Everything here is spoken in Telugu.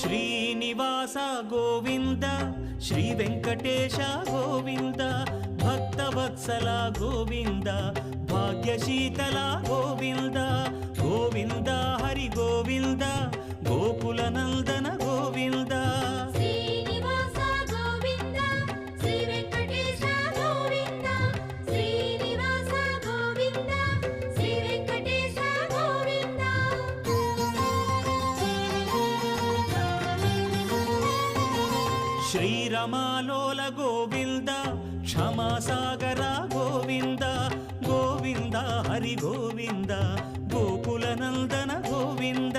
శ్రీనివాస గోవింద శ్రీ వెంకటేశ గోవింద భక్తవత్సల గోవింద భాగ్యశీతల గోవింద గోవింద హరి గోవింద గోకుల నందన గోవింద శ్రీనివాస గోవింద శ్రీ వెంకటేశ గోవింద శ్రీనివాస గోవింద శ్రీ వెంకటేశ గోవింద శ్రీరమాలోల గోవింద క్షమాసాగర గోవింద గోవింద హరి గోవింద గోకుల నందన గోవింద